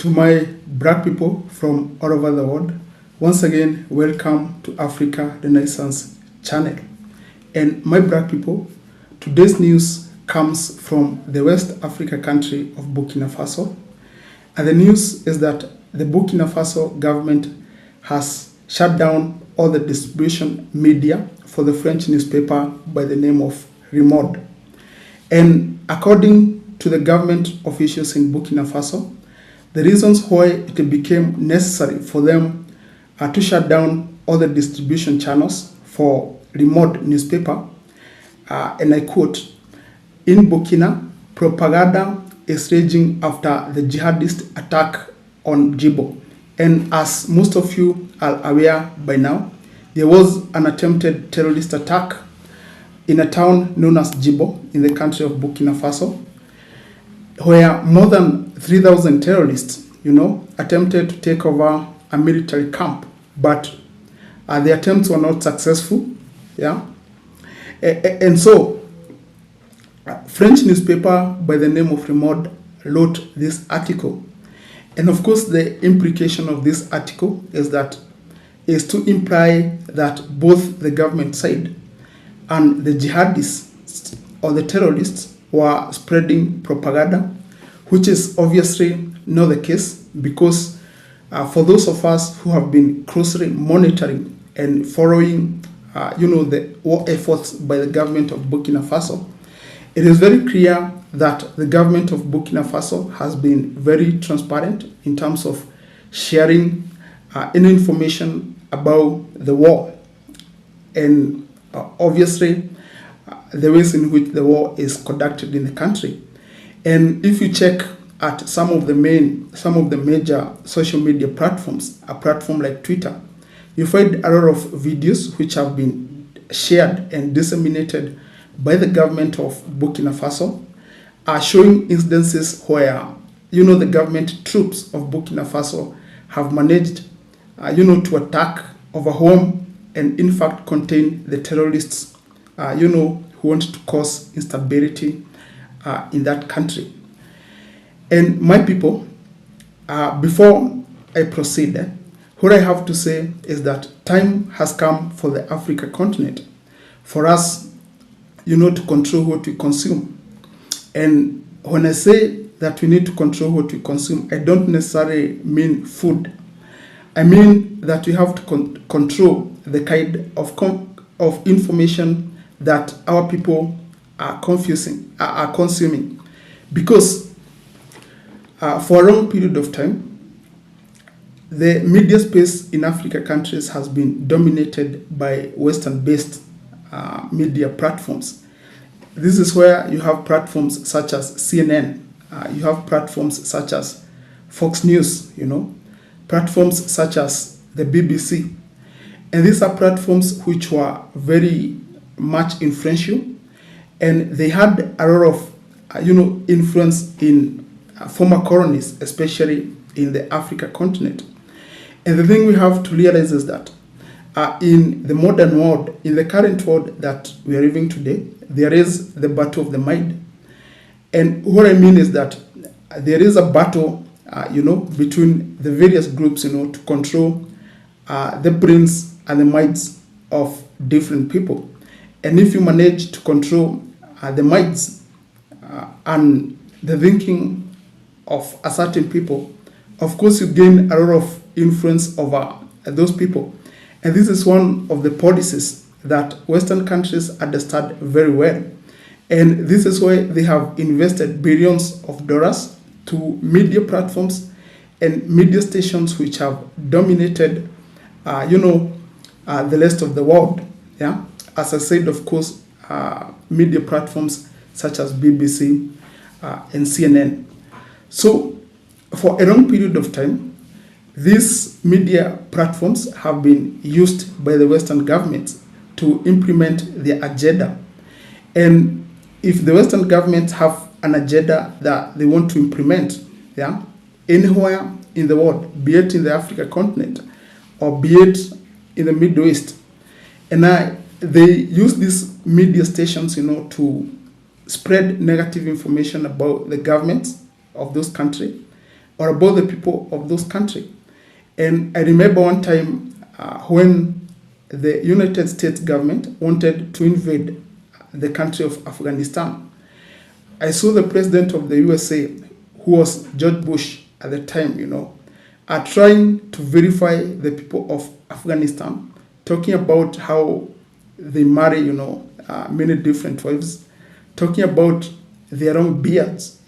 To my black people from all over the world, once again, welcome to Africa Renaissance channel. And my black people, today's news comes from the West Africa country of Burkina Faso. And the news is that the Burkina Faso government has shut down all the distribution media for the French newspaper by the name of MONDE. And according to the government officials in Burkina Faso, the reasons why it became necessary for them to shut down all the distribution channels for MONDE newspaper, and I quote, "In Burkina, propaganda is raging after the jihadist attack on Djibo. And as most of you are aware by now, there was an attempted terrorist attack in a town known as Djibo in the country of Burkina Faso, where more than 3,000 terrorists, attempted to take over a military camp, but the attempts were not successful. And so, French newspaper by the name of MONDE wrote this article. And of course, the implication of this article is to imply that both the government side and the jihadists or the terrorists were spreading propaganda, which is obviously not the case, because for those of us who have been closely monitoring and following the war efforts by the government of Burkina Faso, it is very clear that the government of Burkina Faso has been very transparent in terms of sharing any information about the war, and obviously the ways in which the war is conducted in the country. And if you check at some of the major social media platforms, a platform like Twitter, you find a lot of videos which have been shared and disseminated by the government of Burkina Faso, are showing instances where the government troops of Burkina Faso have managed to attack, overwhelm, and in fact contain the terrorists who want to cause instability in that country. And my people, before I proceed, what I have to say is that time has come for the Africa continent for us, to control what we consume. And when I say that we need to control what we consume, I don't necessarily mean food. I mean that we have to control the kind of information that our people are consuming. Because for a long period of time, the media space in Africa countries has been dominated by Western-based media platforms. This is where you have platforms such as CNN, you have platforms such as Fox News, platforms such as the BBC. And these are platforms which were very much influential, and they had a lot of, influence in former colonies, especially in the Africa continent. And the thing we have to realize is that in the modern world, in the current world that we are living today, there is the battle of the mind. And what I mean is that there is a battle, between the various groups, to control the brains and the minds of different people. And if you manage to control the minds and the thinking of a certain people, of course you gain a lot of influence over those people. And this is one of the policies that Western countries understand very well. And this is why they have invested billions of dollars to media platforms and media stations which have dominated, the rest of the world. As I said, of course, media platforms such as BBC and CNN. So for a long period of time, these media platforms have been used by the Western governments to implement their agenda. And if the Western governments have an agenda that they want to implement, anywhere in the world, be it in the Africa continent or be it in the Middle East, and they use these media stations, to spread negative information about the governments of those countries, or about the people of those countries. And I remember one time when the United States government wanted to invade the country of Afghanistan. I saw the president of the USA, who was George Bush at the time, trying to verify the people of Afghanistan, talking about how they marry, many different wives, talking about their own beards,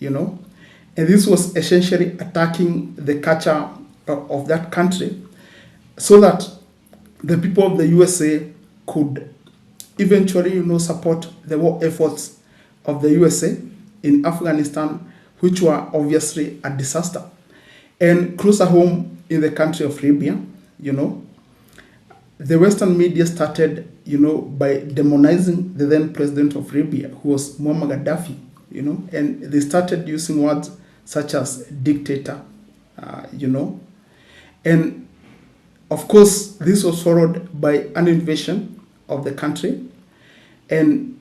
and this was essentially attacking the culture of that country, so that the people of the USA could eventually, support the war efforts of the USA in Afghanistan, which were obviously a disaster. And closer home in the country of Libya, the Western media started, by demonizing the then president of Libya, who was Muammar Gaddafi, and they started using words such as dictator, and of course, this was followed by an invasion of the country. And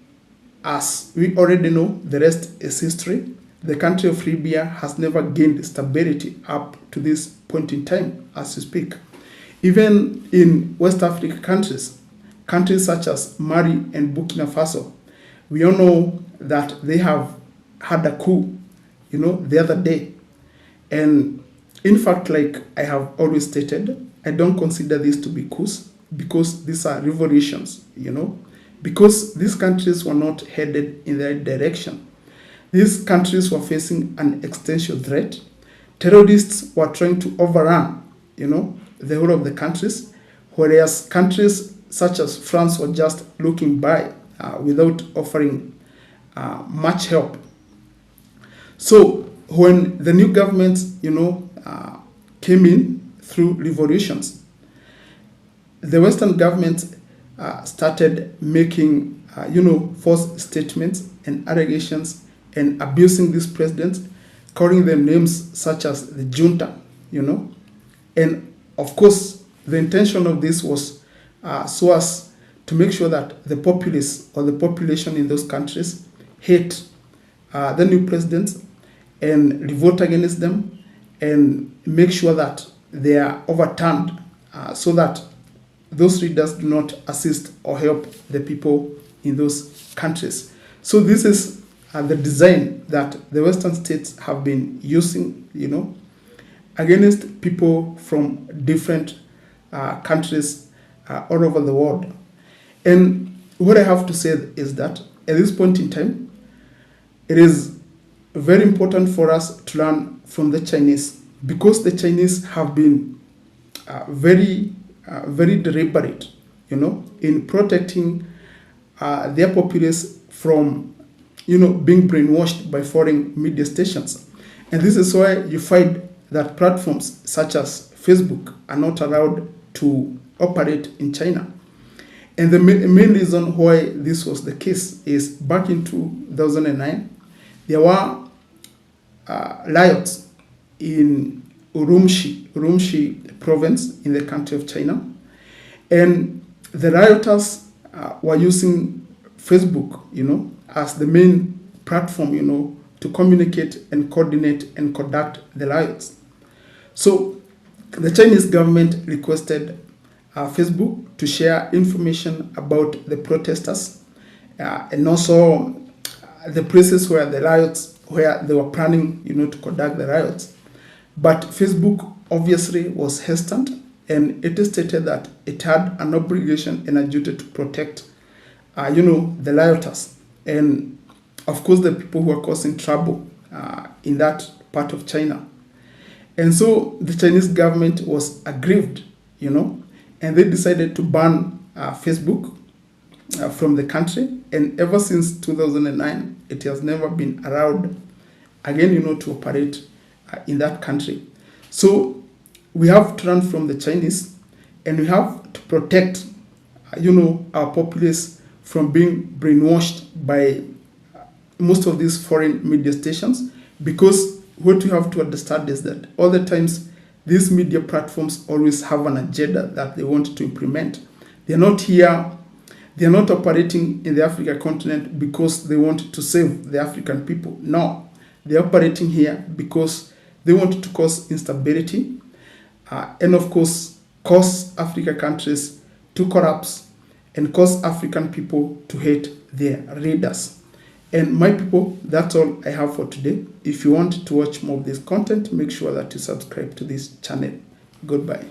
as we already know, the rest is history. The country of Libya has never gained stability up to this point in time, as we speak. Even in West African countries such as Mali and Burkina Faso, we all know that they have had a coup, the other day. And in fact, like I have always stated, I don't consider this to be coups, because these are revolutions, because these countries were not headed in the right direction. These countries were facing an existential threat. Terrorists were trying to overrun, the whole of the countries, whereas countries such as France were just looking by without offering much help. So when the new government, came in through revolutions, the Western government started making, false statements and allegations and abusing these presidents, calling them names such as the junta, And of course, the intention of this was so as to make sure that the populace or the population in those countries hate the new presidents and revolt against them and make sure that they are overturned so that those leaders do not assist or help the people in those countries. So this is the design that the Western states have been using, against people from different countries all over the world. And what I have to say is that at this point in time, it is very important for us to learn from the Chinese, because the Chinese have been very deliberate, in protecting their populace from, being brainwashed by foreign media stations. And this is why you find that platforms such as Facebook are not allowed to operate in China. And the main reason why this was the case is back in 2009, there were riots in Urumqi province in the country of China. And the rioters were using Facebook, as the main platform, to communicate and coordinate and conduct the riots. So the Chinese government requested Facebook to share information about the protesters and also the places where the riots, where they were planning, to conduct the riots. But Facebook obviously was hesitant, and it stated that it had an obligation and a duty to protect, the rioters and, of course, the people who are causing trouble in that part of China. And so the Chinese government was aggrieved, and they decided to ban Facebook from the country. And ever since 2009, it has never been allowed again, to operate in that country. So we have to learn from the Chinese, and we have to protect, our populace from being brainwashed by most of these foreign media stations, because what you have to understand is that all the times these media platforms always have an agenda that they want to implement. They're not here, they're not operating in the African continent because they want to save the African people. No, they're operating here because They want to cause instability and, of course, cause African countries to corrupt and cause African people to hate their leaders. And my people, that's all I have for today. If you want to watch more of this content, make sure that you subscribe to this channel. Goodbye.